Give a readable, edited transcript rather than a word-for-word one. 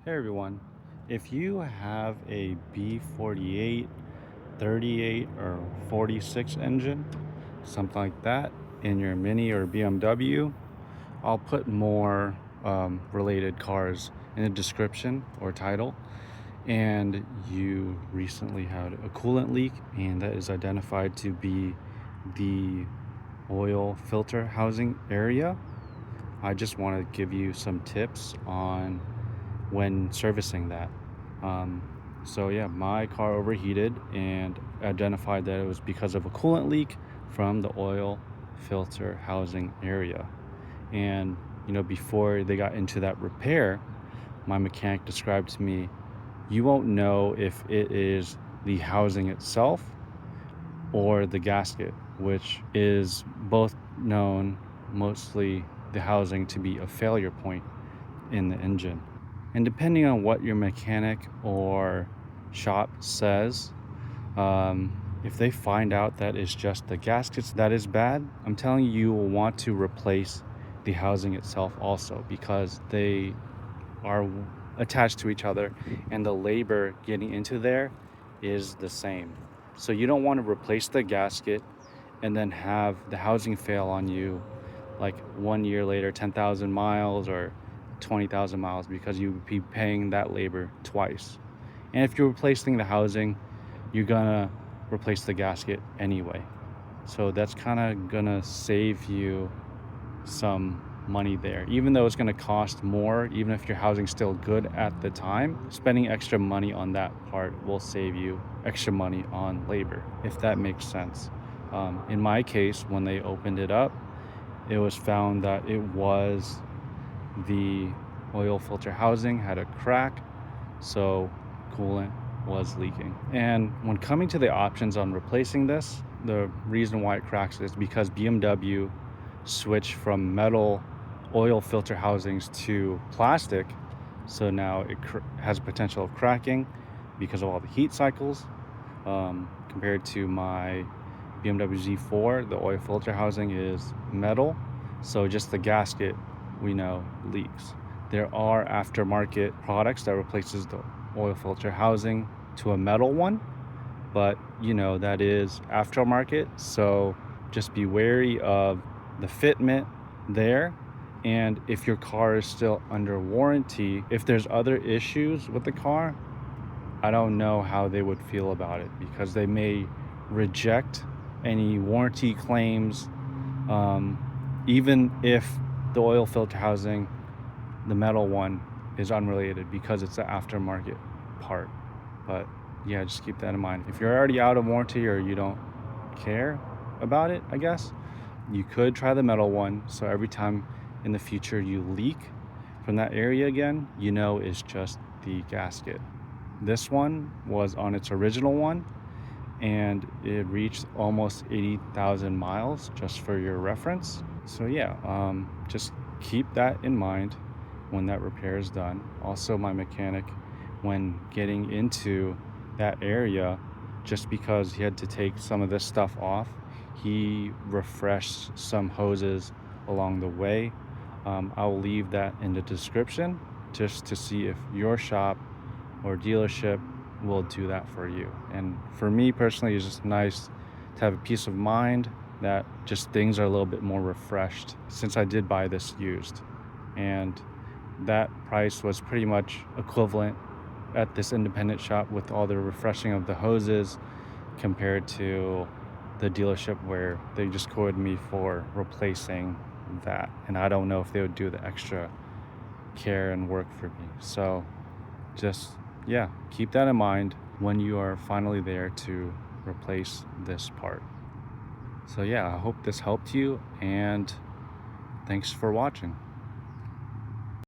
Hey everyone, if you have a B48, 38, or 46 engine, something like that, in your Mini or BMW, I'll put more related cars in the description or title. And you recently had a coolant leak, and that is identified to be the oil filter housing area. I just want to give you some tips on when servicing that. Um, so yeah, my car overheated and identified that it was because of a coolant leak from the oil filter housing area. And before they got into that repair, my mechanic described to me, you won't know if it is the housing itself or the gasket, which is both known, mostly the housing, to be a failure point in the engine. And depending on what your mechanic or shop says, if they find out that it's just the gaskets that is bad, I'm telling you, you will want to replace the housing itself also, because they are attached to each other and the labor getting into there is the same. So you don't want to replace the gasket and then have the housing fail on you like 1 year later, 10,000 miles or 20,000 miles, because you would be paying that labor twice. And if you're replacing the housing, you're gonna replace the gasket anyway. So that's kind of gonna save you some money there, even though it's going to cost more. Even if your housing's still good at the time, spending extra money on that part will save you extra money on labor, if that makes sense. In my case, when they opened it up, it was found that it was the oil filter housing had a crack, so coolant was leaking. And when coming to the options on replacing this, the reason why it cracks is because BMW switched from metal oil filter housings to plastic, so now it has potential of cracking because of all the heat cycles. Compared to my BMW Z4, the oil filter housing is metal, so just the gasket we know leaks. There are aftermarket products that replaces the oil filter housing to a metal one, but that is aftermarket, so just be wary of the fitment there. And if your car is still under warranty, if there's other issues with the car, I don't know how they would feel about it, because they may reject any warranty claims, even if the oil filter housing, the metal one, is unrelated because it's an aftermarket part. But yeah, just keep that in mind. If you're already out of warranty or you don't care about it, I guess, you could try the metal one. So every time in the future you leak from that area again, it's just the gasket. This one was on its original one, and it reached almost 80,000 miles, just for your reference. So yeah, just keep that in mind when that repair is done. Also, my mechanic, when getting into that area, just because he had to take some of this stuff off, he refreshed some hoses along the way. I'll leave that in the description just to see if your shop or dealership will do that for you. And for me personally, it's just nice to have a peace of mind that just things are a little bit more refreshed, since I did buy this used, and that price was pretty much equivalent at this independent shop with all the refreshing of the hoses, compared to the dealership where they just quoted me for replacing that, and I don't know if they would do the extra care and work for me. So just, yeah, keep that in mind when you are finally there to replace this part. So yeah, I hope this helped you, and thanks for watching.